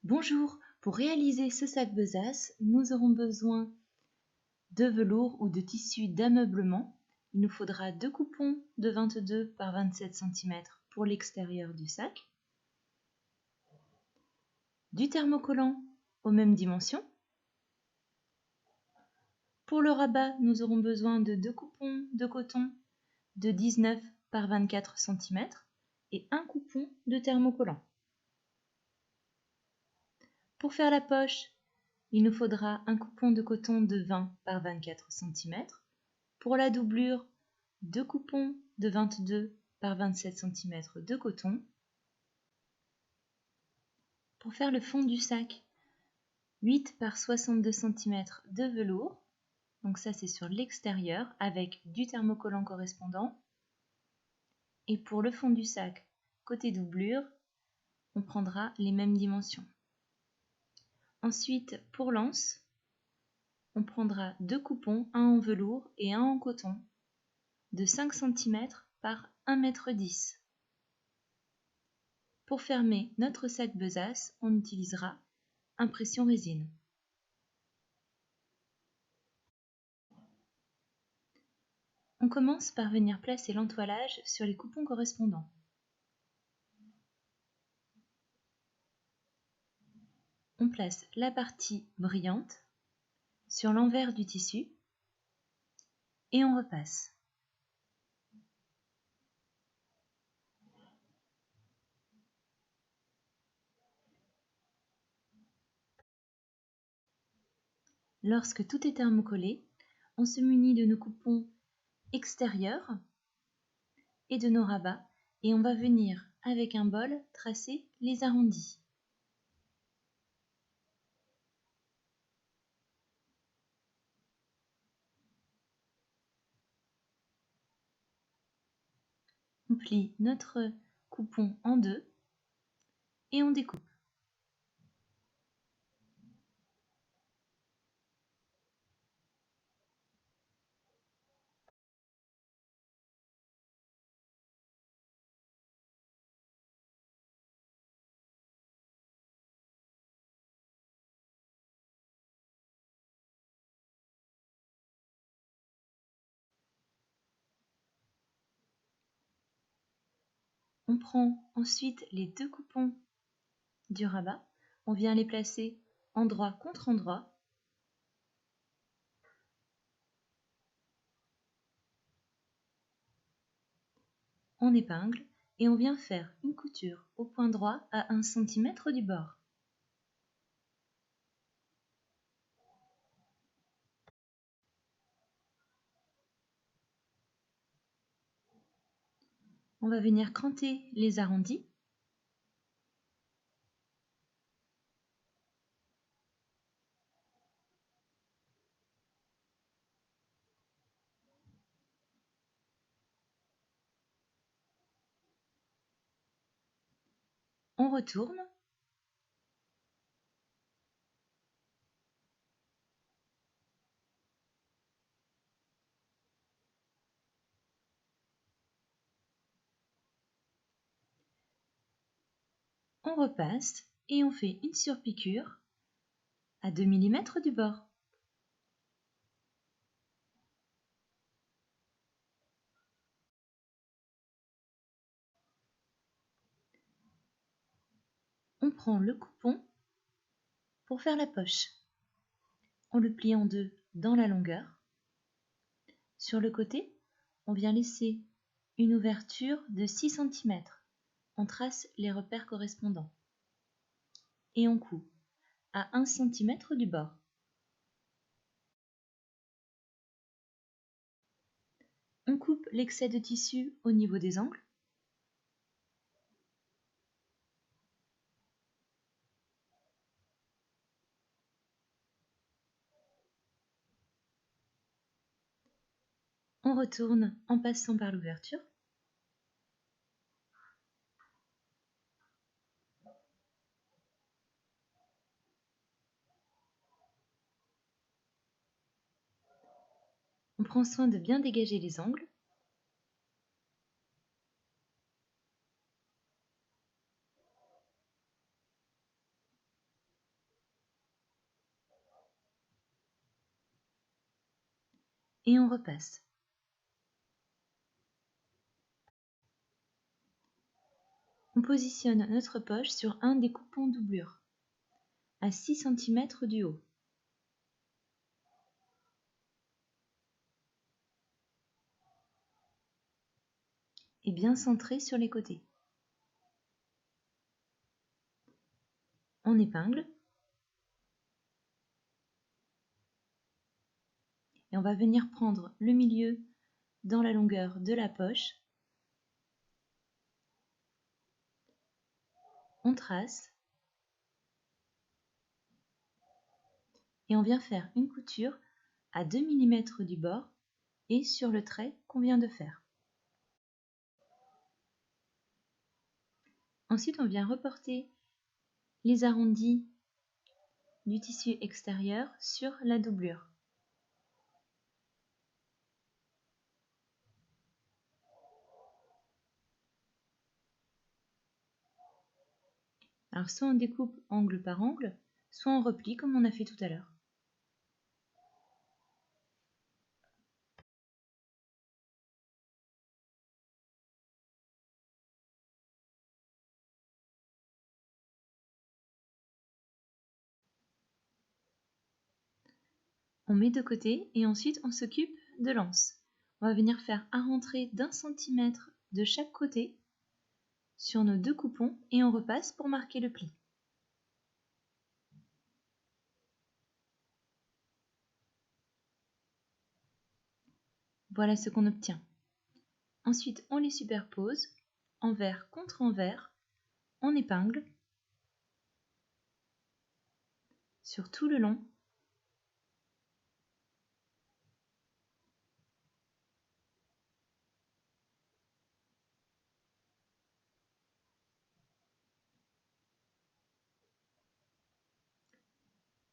Bonjour, pour réaliser ce sac besace, nous aurons besoin de velours ou de tissu d'ameublement. Il nous faudra 2 coupons de 22 par 27 cm pour l'extérieur du sac, du thermocollant aux mêmes dimensions. Pour le rabat, nous aurons besoin de 2 coupons de coton de 19 par 24 cm et un coupon de thermocollant. Pour faire la poche, il nous faudra un coupon de coton de 20 par 24 cm. Pour la doublure, 2 coupons de 22 par 27 cm de coton. Pour faire le fond du sac, 8 par 62 cm de velours. Donc ça c'est sur l'extérieur avec du thermocollant correspondant. Et pour le fond du sac, côté doublure, on prendra les mêmes dimensions. Ensuite, pour l'anse, on prendra 2 coupons, un en velours et un en coton, de 5 cm par 1,10 m. Pour fermer notre sac besace, on utilisera impression résine. On commence par venir placer l'entoilage sur les coupons correspondants. On place la partie brillante sur l'envers du tissu et on repasse. Lorsque tout est thermocollé, on se munit de nos coupons extérieurs et de nos rabats et on va venir avec un bol tracer les arrondis. On plie notre coupon en deux et on découpe. On prend ensuite les 2 coupons du rabat, on vient les placer endroit contre endroit. On épingle et on vient faire une couture au point droit à 1 cm du bord. On va venir cranter les arrondis. On retourne. On repasse et on fait une surpiqûre à 2 mm du bord. On prend le coupon pour faire la poche. On le plie en deux dans la longueur. Sur le côté, on vient laisser une ouverture de 6 cm. On trace les repères correspondants. Et on coud à 1 cm du bord. On coupe l'excès de tissu au niveau des angles. On retourne en passant par l'ouverture. On prend soin de bien dégager les angles. et on repasse. On positionne notre poche sur un des coupons doublure, à 6 cm du haut. Et bien centré sur les côtés. On épingle. Et on va venir prendre le milieu dans la longueur de la poche. On trace. Et on vient faire une couture à 2 mm du bord et sur le trait qu'on vient de faire. Ensuite, on vient reporter les arrondis du tissu extérieur sur la doublure. Alors soit on découpe angle par angle, soit on replie comme on a fait tout à l'heure. On met de côté et ensuite on s'occupe de l'anse. On va venir faire un rentré d'1 cm de chaque côté sur nos deux coupons et on repasse pour marquer le pli. Voilà ce qu'on obtient. Ensuite, on les superpose, envers contre envers, on épingle sur tout le long.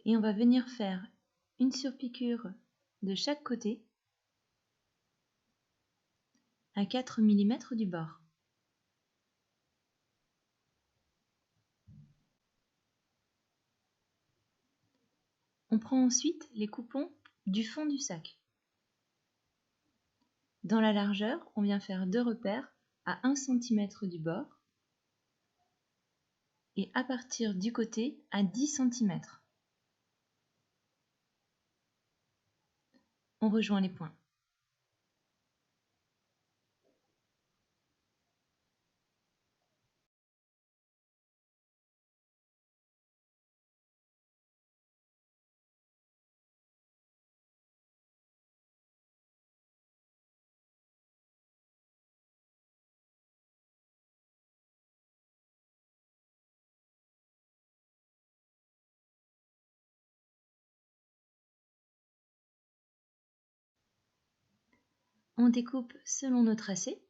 Et on va venir faire une surpiqûre de chaque côté à 4 mm du bord. On prend ensuite les coupons du fond du sac. Dans la largeur, on vient faire 2 repères à 1 cm du bord et à partir du côté à 10 cm. On rejoint les points. On découpe selon nos tracés.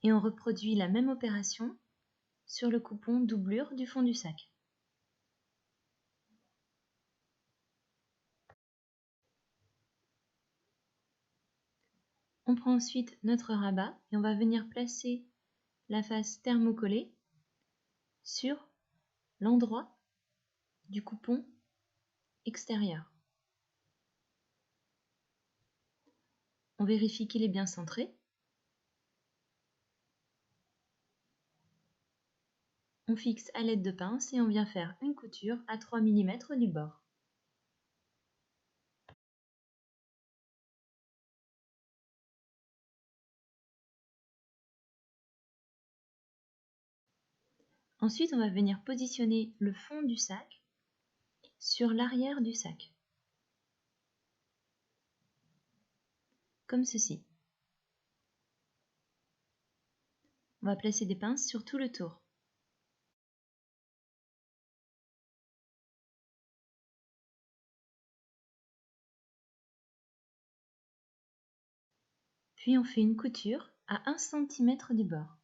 Et on reproduit la même opération sur le coupon doublure du fond du sac. On prend ensuite notre rabat et on va venir placer la face thermocollée sur l'endroit du coupon extérieur. On vérifie qu'il est bien centré. On fixe à l'aide de pince et on vient faire une couture à 3 mm du bord. Ensuite, on va venir positionner le fond du sac sur l'arrière du sac, comme ceci. On va placer des pinces sur tout le tour. Puis on fait une couture à 1 cm du bord.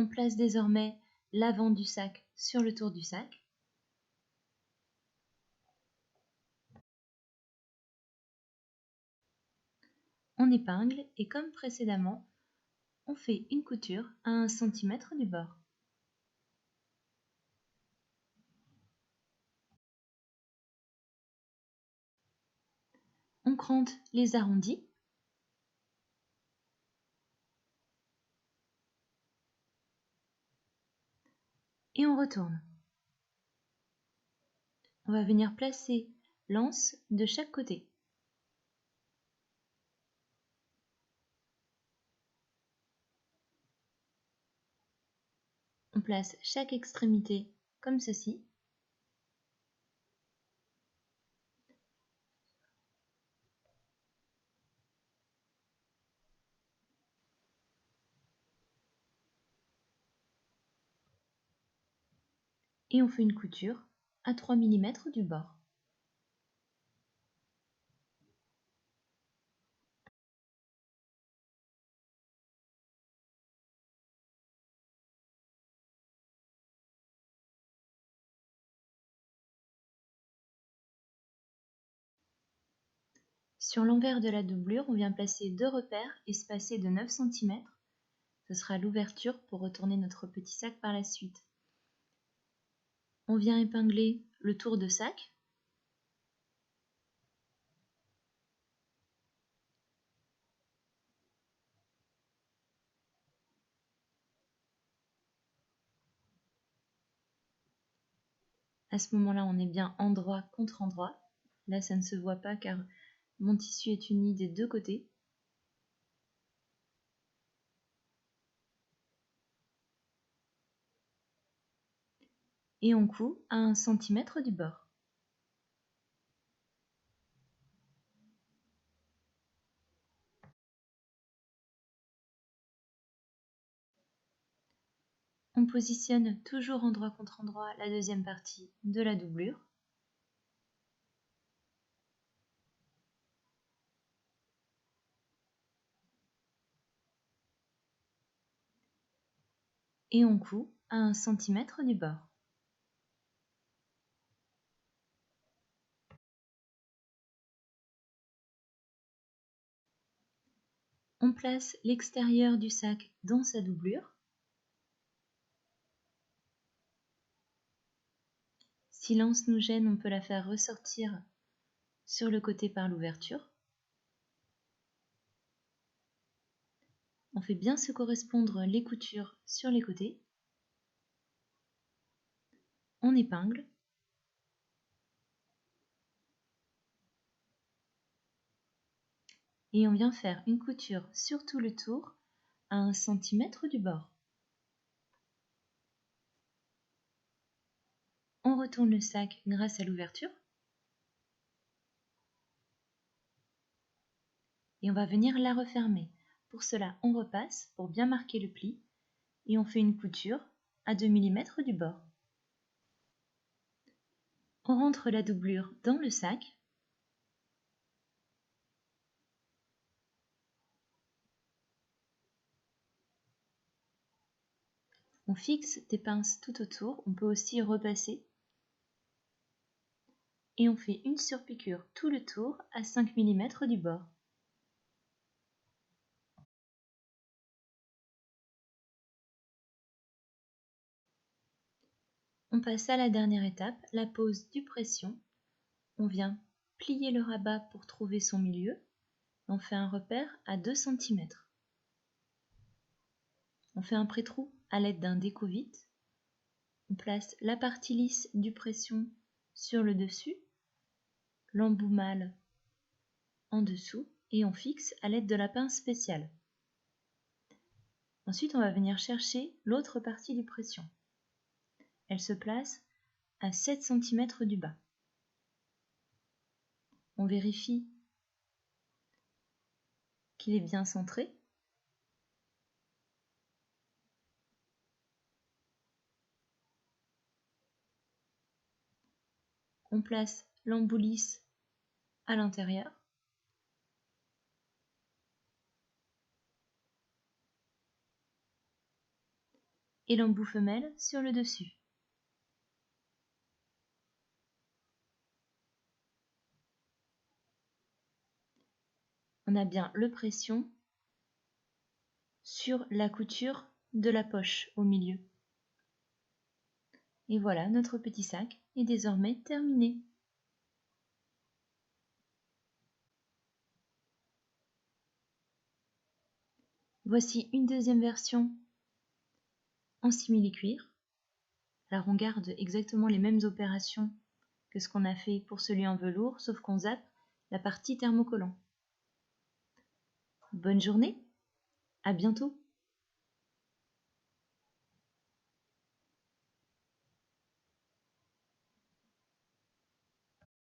On place désormais l'avant du sac sur le tour du sac. On épingle et comme précédemment, on fait une couture à 1 cm du bord. On crante les arrondis. Et on retourne. On va venir placer l'anse de chaque côté. On place chaque extrémité comme ceci. Et on fait une couture à 3 mm du bord. Sur l'envers de la doublure, on vient placer 2 repères espacés de 9 cm. Ce sera l'ouverture pour retourner notre petit sac par la suite. On vient épingler le tour de sac. À ce moment-là, on est bien endroit contre endroit. Là, ça ne se voit pas car mon tissu est uni des deux côtés. Et on coud à 1 cm du bord. On positionne toujours endroit contre endroit la deuxième partie de la doublure. Et on coud à 1 cm du bord. On place l'extérieur du sac dans sa doublure. Si l'anse nous gêne, on peut la faire ressortir sur le côté par l'ouverture. On fait bien se correspondre les coutures sur les côtés. On épingle. Et on vient faire une couture sur tout le tour à 1 cm du bord. On retourne le sac grâce à l'ouverture. Et on va venir la refermer. Pour cela, on repasse pour bien marquer le pli et on fait une couture à 2 mm du bord. On rentre la doublure dans le sac. On fixe des pinces tout autour, on peut aussi repasser. Et on fait une surpiqûre tout le tour à 5 mm du bord. On passe à la dernière étape, la pose du pression. On vient plier le rabat pour trouver son milieu. On fait un repère à 2 cm. On fait un pré-trou à l'aide d'un déco-vite. On place la partie lisse du pression sur le dessus, l'embout mâle en dessous et on fixe à l'aide de la pince spéciale. Ensuite, on va venir chercher l'autre partie du pression. Elle se place à 7 cm du bas. On vérifie qu'il est bien centré. On place l'embout lisse à l'intérieur. et l'embout femelle sur le dessus. On a bien le pression sur la couture de la poche au milieu. Et voilà, notre petit sac est désormais terminé. Voici une deuxième version en simili-cuir. Alors on garde exactement les mêmes opérations que ce qu'on a fait pour celui en velours, sauf qu'on zappe la partie thermocollant. Bonne journée, à bientôt!